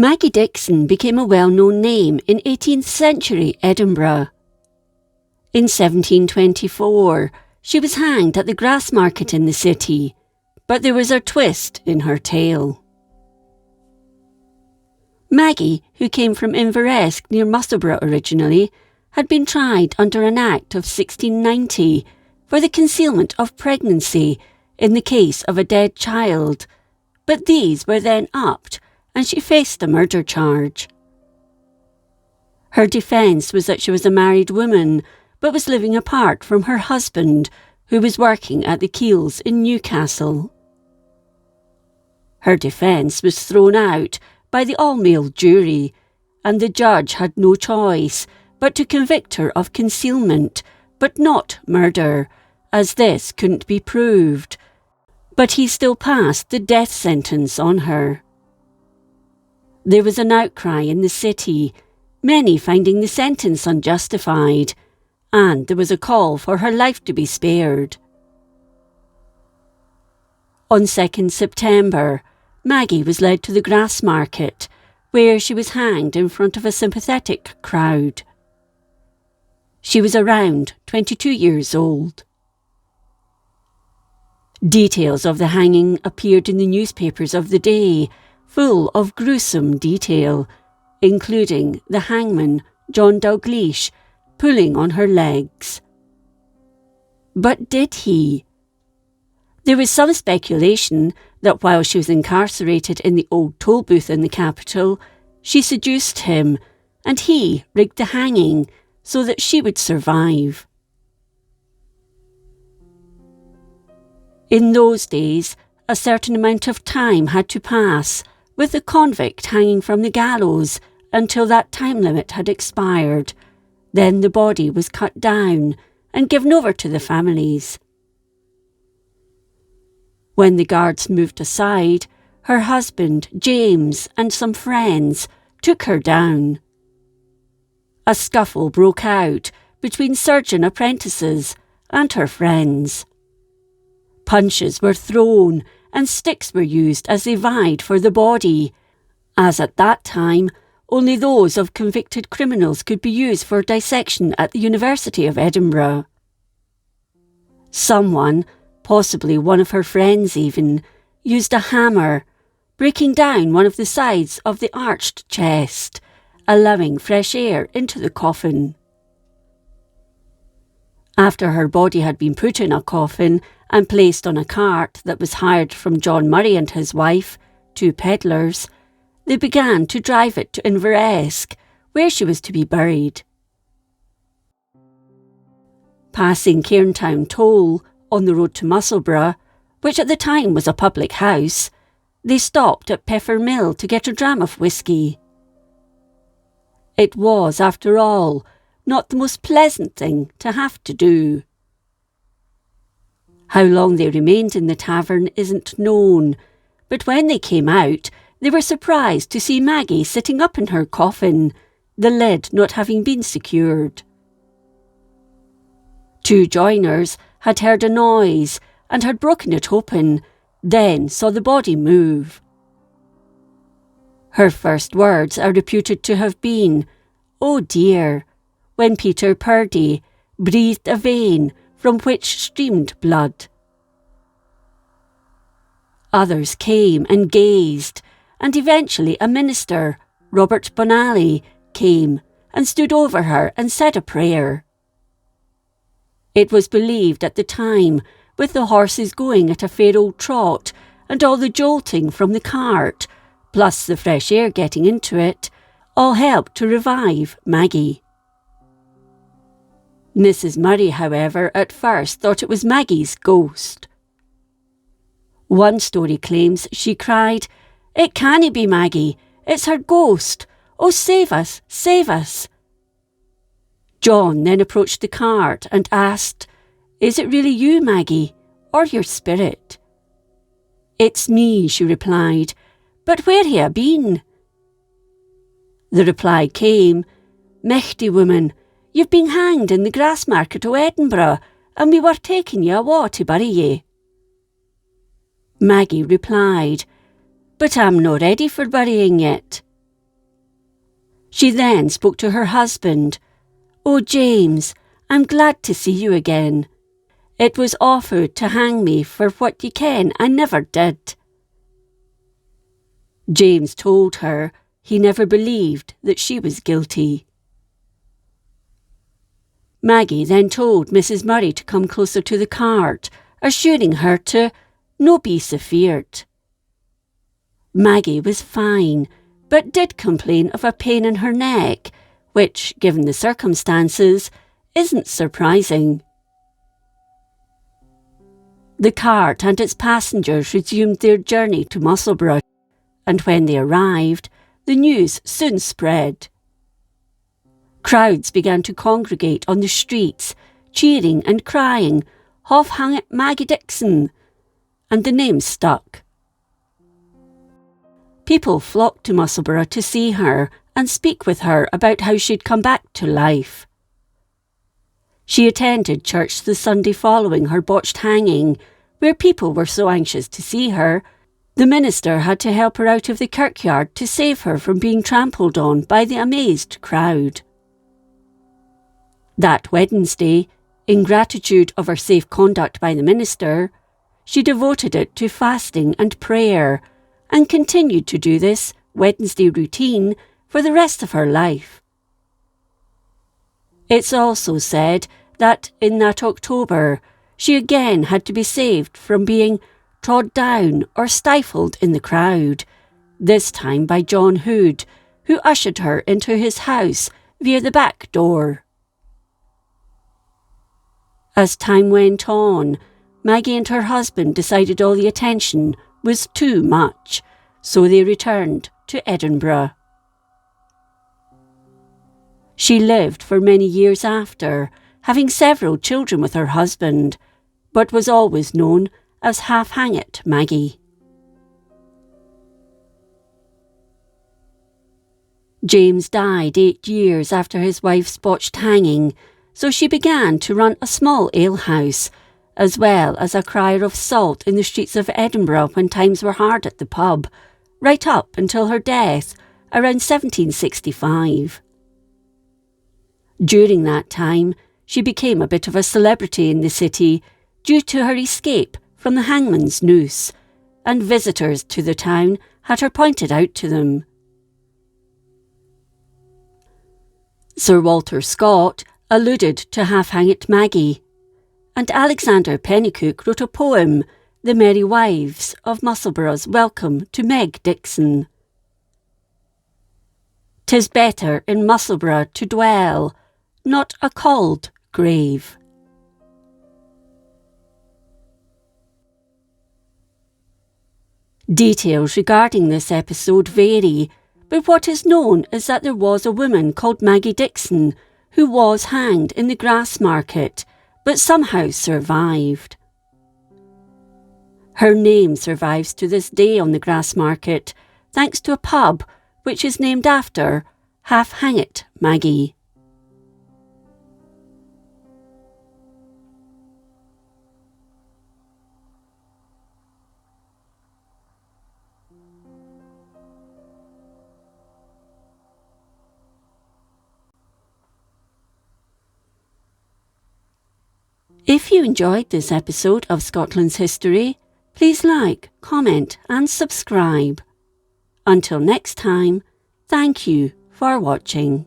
Maggie Dixon became a well-known name in 18th century Edinburgh. In 1724, she was hanged at the Grassmarket in the city, but there was a twist in her tale. Maggie, who came from Inveresk near Musselburgh originally, had been tried under an Act of 1690 for the concealment of pregnancy in the case of a dead child, but these were then upped and she faced a murder charge. Her defence was that she was a married woman but was living apart from her husband, who was working at the Keels in Newcastle. Her defence was thrown out by the all-male jury, and the judge had no choice but to convict her of concealment, but not murder, as this couldn't be proved. But he still passed the death sentence on her. There was an outcry in the city, many finding the sentence unjustified, and there was a call for her life to be spared. On 2nd September, Maggie was led to the Grassmarket, where she was hanged in front of a sympathetic crowd. She was around 22 years old. Details of the hanging appeared in the newspapers of the day, full of gruesome detail, including the hangman, John Dalgleish, pulling on her legs. But did he? There was some speculation that while she was incarcerated in the old toll booth in the capital, she seduced him, and he rigged the hanging so that she would survive. In those days, a certain amount of time had to pass, with the convict hanging from the gallows until that time limit had expired. Then the body was cut down and given over to the families. When the guards moved aside, her husband, James, and some friends took her down. A scuffle broke out between surgeon apprentices and her friends. Punches were thrown and sticks were used as they vied for the body, as at that time only those of convicted criminals could be used for dissection at the University of Edinburgh. Someone, possibly one of her friends even, used a hammer, breaking down one of the sides of the arched chest, allowing fresh air into the coffin. After her body had been put in a coffin and placed on a cart that was hired from John Murray and his wife, 2 pedlars, they began to drive it to Inveresk, where she was to be buried. Passing Cairntown Toll on the road to Musselburgh, which at the time was a public house, they stopped at Peffer Mill to get a dram of whisky. It was, after all, not the most pleasant thing to have to do. How long they remained in the tavern isn't known, but when they came out, they were surprised to see Maggie sitting up in her coffin, the lid not having been secured. 2 joiners had heard a noise and had broken it open, then saw the body move. Her first words are reputed to have been, "Oh dear," when Peter Purdy breathed a vein from which streamed blood. Others came and gazed, and eventually a minister, Robert Bonally, came and stood over her and said a prayer. It was believed at the time, with the horses going at a fair old trot and all the jolting from the cart, plus the fresh air getting into it, all helped to revive Maggie. Mrs. Murray, however, at first thought it was Maggie's ghost. One story claims she cried, "It can't be Maggie, it's her ghost. Oh, save us, save us." John then approached the cart and asked, "Is it really you, Maggie, or your spirit?" "It's me," she replied, "but where have you been?" The reply came, "Michty woman, you've been hanged in the Grassmarket o' Edinburgh, and we were taking you awa to bury ye." Maggie replied, "But I'm not ready for burying yet." She then spoke to her husband. "Oh, James, I'm glad to see you again. It was offered to hang me for what you ken I never did." James told her he never believed that she was guilty. Maggie then told Mrs. Murray to come closer to the cart, assuring her to no be so feared. Maggie was fine, but did complain of a pain in her neck, which, given the circumstances, isn't surprising. The cart and its passengers resumed their journey to Musselburgh, and when they arrived, the news soon spread. Crowds began to congregate on the streets, cheering and crying, "Half-Hangit Maggie Dixon," and the name stuck. People flocked to Musselburgh to see her and speak with her about how she'd come back to life. She attended church the Sunday following her botched hanging, where people were so anxious to see her, the minister had to help her out of the kirkyard to save her from being trampled on by the amazed crowd. That Wednesday, in gratitude of her safe conduct by the minister, she devoted it to fasting and prayer, and continued to do this Wednesday routine for the rest of her life. It's also said that in that October, she again had to be saved from being trod down or stifled in the crowd, this time by John Hood, who ushered her into his house via the back door. As time went on, Maggie and her husband decided all the attention was too much, so they returned to Edinburgh. She lived for many years after, having several children with her husband, but was always known as Half-Hangit Maggie. James died 8 years after his wife's botched hanging, so she began to run a small alehouse, as well as a crier of salt in the streets of Edinburgh when times were hard at the pub, right up until her death around 1765. During that time, she became a bit of a celebrity in the city due to her escape from the hangman's noose, and visitors to the town had her pointed out to them. Sir Walter Scott alluded to Half-Hangit Maggie, and Alexander Pennycook wrote a poem, "The Merry Wives of Musselburgh's Welcome to Meg Dixon." "'Tis better in Musselburgh to dwell, not a cauld grave." Details regarding this episode vary, but what is known is that there was a woman called Maggie Dixon who was hanged in the Grassmarket, but somehow survived. Her name survives to this day on the Grassmarket, thanks to a pub which is named after Half-Hangit Maggie. If you enjoyed this episode of Scotland's History, please like, comment and subscribe. Until next time, thank you for watching.